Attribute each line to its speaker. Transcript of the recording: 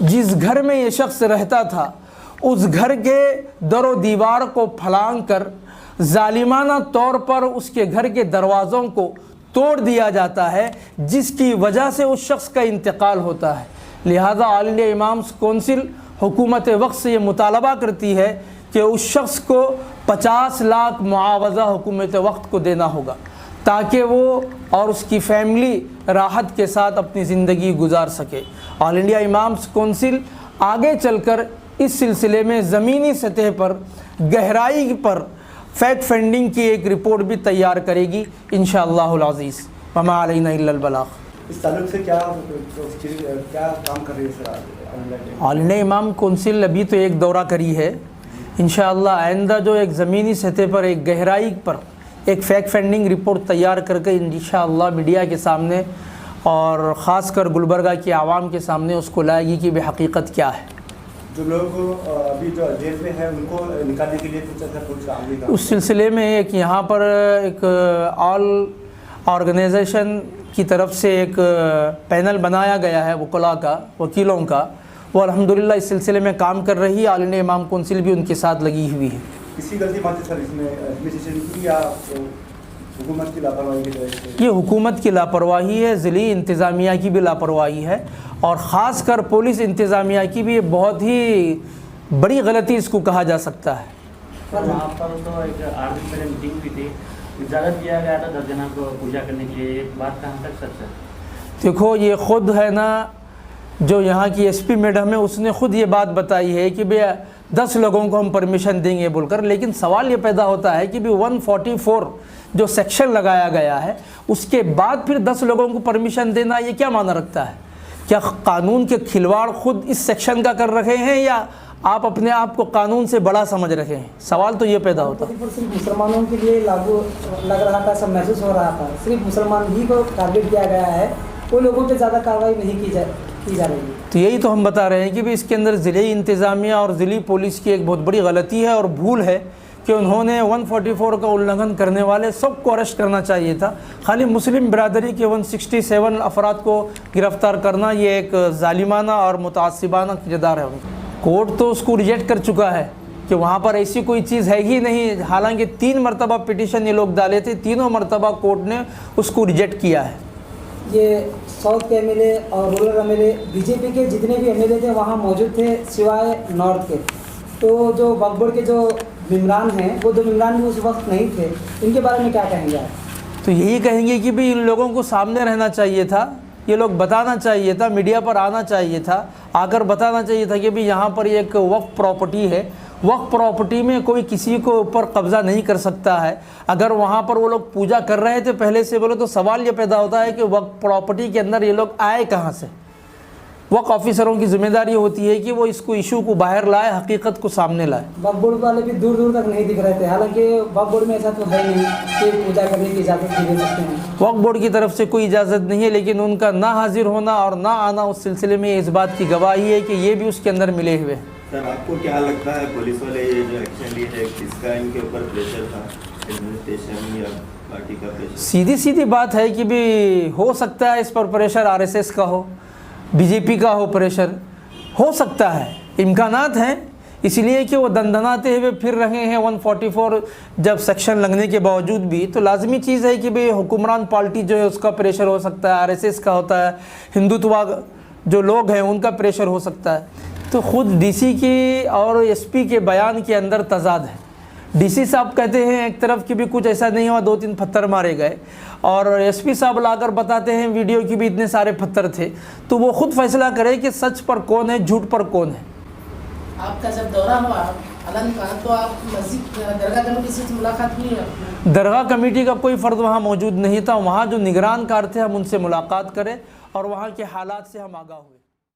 Speaker 1: جس گھر میں یہ شخص رہتا تھا اس گھر کے در و دیوار کو پھلانگ کر ظالمانہ طور پر اس کے گھر کے دروازوں کو توڑ دیا جاتا ہے، جس کی وجہ سے اس شخص کا انتقال ہوتا ہے۔ لہذا آل انڈیا امامز کونسل حکومت وقت سے یہ مطالبہ کرتی ہے کہ اس شخص کو 50 لاکھ معاوضہ حکومت وقت کو دینا ہوگا تاکہ وہ اور اس کی فیملی راحت کے ساتھ اپنی زندگی گزار سکے۔ آل انڈیا امامز کونسل آگے چل کر اس سلسلے میں زمینی سطح پر گہرائی پر فیکٹ فائنڈنگ کی ایک رپورٹ بھی تیار کرے گی انشاءاللہ العزیز۔ وما علینا الا البلاغ۔
Speaker 2: اس تعلق سے کیا کام کر رہی ہے سر
Speaker 1: آل انڈیا امام کونسل ابھی تو ایک دورہ کری ہے، انشاءاللہ آئندہ جو ایک زمینی سطح پر ایک گہرائی پر ایک فیکٹ فائنڈنگ رپورٹ تیار کر کے انشاءاللہ میڈیا کے سامنے اور خاص کر گلبرگہ کی عوام کے سامنے اس کو لائے گی کہ بے حقیقت کیا ہے۔
Speaker 2: جو لوگ ابھی جو جیل میں ہیں ان کو نکالنے کے لیے کچھ عملی کا
Speaker 1: اس سلسلے میں ایک یہاں پر ایک آل آرگنائزیشن کی طرف سے ایک پینل بنایا گیا ہے وکلاء کا، وکیلوں کا، وہ الحمدللہ اس سلسلے میں کام کر رہی ہے۔ آل انڈیا امام کونسل بھی ان کے ساتھ لگی ہوئی ہے۔
Speaker 2: کسی غلطی بات ہے سر اس میں ایڈمنسٹریشن کی یا حکومت کی لاپرواہی کی وجہ سے؟
Speaker 1: یہ حکومت کی لاپرواہی ہے، ضلعی انتظامیہ کی بھی لاپرواہی ہے، اور خاص کر پولیس انتظامیہ کی بھی بہت ہی بڑی غلطی اس کو کہا جا سکتا ہے۔
Speaker 3: وہاں پر تو ایک 8 دن پہلے میٹنگ بھی تھی، اجازت دیا گیا تھا 10 جنوں کو پوجا کرنے کے لیے، ایک بات کہاں تک سچ ہے؟
Speaker 1: دیکھو یہ خود ہے نا جو یہاں کی ایس پی میڈم ہے، اس نے خود یہ بات بتائی ہے کہ بھئی 10 لوگوں کو ہم پرمیشن دیں گے بول کر، لیکن سوال یہ پیدا ہوتا ہے کہ بھی 144 جو سیکشن لگایا گیا ہے اس کے بعد پھر 10 لوگوں کو پرمیشن دینا یہ کیا معنی رکھتا ہے؟ کیا قانون کے کھلواڑ خود اس سیکشن کا کر رہے ہیں یا آپ اپنے آپ کو قانون سے بڑا سمجھ رہے ہیں؟ سوال تو یہ پیدا ہوتا ہے۔
Speaker 4: صرف مسلمانوں کے لیے لاگو لگ رہا تھا، سب محسوس ہو رہا تھا، صرف مسلمان ہی کو ٹارگیٹ کیا گیا ہے، وہ لوگوں پہ زیادہ کارروائی نہیں کی جا رہی ہے۔
Speaker 1: تو یہی تو ہم بتا رہے ہیں کہ بھی اس کے اندر ضلعی انتظامیہ اور ضلعی پولیس کی ایک بہت بڑی غلطی ہے اور بھول ہے کہ انہوں نے 144 کا النگھن کرنے والے سب کو اریسٹ کرنا چاہیے تھا، خالی مسلم برادری کے 167 افراد کو گرفتار کرنا یہ ایک ظالمانہ اور متعصبانہ کردار ہے ان کا۔ کورٹ تو اس کو ریجیکٹ کر چکا ہے کہ وہاں پر ایسی کوئی چیز ہے ہی نہیں، حالانکہ 3 مرتبہ پٹیشن یہ لوگ ڈالے تھے، تینوں مرتبہ کورٹ نے اس کو ریجیکٹ کیا ہے۔
Speaker 4: یہ ساؤتھ کے ایم ایل اے اور rural M L A B J P کے جتنے بھی ایم ایل اے تھے وہاں موجود تھے سوائے نارتھ کے، تو جو وقف بورڈ کے جو ممبران ہیں وہ 2 ممبران بھی اس وقت نہیں تھے، ان کے بارے میں کیا کہیں گے آپ؟
Speaker 1: تو یہی کہیں گے کہ بھی ان لوگوں کو سامنے رہنا چاہیے تھا، یہ لوگ بتانا چاہیے تھا، میڈیا پر آنا چاہیے تھا، آ کر بتانا چاہیے تھا کہ بھی یہاں پر ایک وقف پراپرٹی ہے، وقف پراپرٹی میں کوئی کسی کو اوپر قبضہ نہیں کر سکتا ہے۔ اگر وہاں پر وہ لوگ پوجا کر رہے تھے پہلے سے بولے تو سوال یہ پیدا ہوتا ہے کہ وقف پراپرٹی کے اندر یہ لوگ آئے کہاں سے؟ وقف آفیسروں کی ذمہ داری ہوتی ہے کہ وہ اس کو ایشو کو باہر لائے، حقیقت کو سامنے لائے۔
Speaker 4: وقف بورڈ والے بھی دور دور تک نہیں دکھ رہے تھے، حالانکہ وقف بورڈ میں ایسا تو ہے نہیں کہ پوجا کرنے کی اجازت دے سکتے ہیں۔
Speaker 1: وقف بورڈ کی طرف سے کوئی اجازت نہیں ہے، لیکن ان کا نہ حاضر ہونا اور نہ آنا اس سلسلے میں اس بات کی گواہی ہے کہ یہ بھی اس کے اندر ملے ہوئے ہیں۔
Speaker 5: سر آپ کو کیا لگتا ہے پولیس والے یہ جو ایکشن لیے ہے کس کا ان کے اوپر پریشر تھا، ایڈمنسٹریشن یا پارٹی کا پریشر؟
Speaker 1: سیدھی بات ہے کہ بھی ہو سکتا ہے اس پر پریشر RSS کا ہو، بی جے پی کا ہو، پریشر ہو سکتا ہے، امکانات ہیں، اس لیے کہ وہ دندناتے ہوئے پھر رہے ہیں 144 جب سیکشن لگنے کے باوجود بھی، تو لازمی چیز ہے کہ بھی حکمران پارٹی جو ہے اس کا پریشر ہو سکتا ہے، RSS کا ہوتا ہے، ہندوتوا جو لوگ ہیں ان کا پریشر ہو سکتا ہے۔ تو خود ڈی سی کی اور ایس پی کے بیان کے اندر تضاد ہے۔ ڈی سی صاحب کہتے ہیں ایک طرف کہ بھی کچھ ایسا نہیں ہوا، 2-3 پتھر مارے گئے، اور ایس پی صاحب لا کر بتاتے ہیں ویڈیو کی بھی اتنے سارے پتھر تھے، تو وہ خود فیصلہ کرے کہ سچ پر کون ہے، جھوٹ پر کون ہے۔
Speaker 6: آپ کا جب دورہ ہوا علن کا تو آپ مسجد درگاہ کمیٹی سے ملاقات ہوئی ہے؟
Speaker 1: درگاہ کمیٹی کا کوئی فرد وہاں موجود نہیں تھا، وہاں جو نگران کار تھے ہم ان سے ملاقات کرے اور وہاں کے حالات سے ہم آگاہ ہوئے۔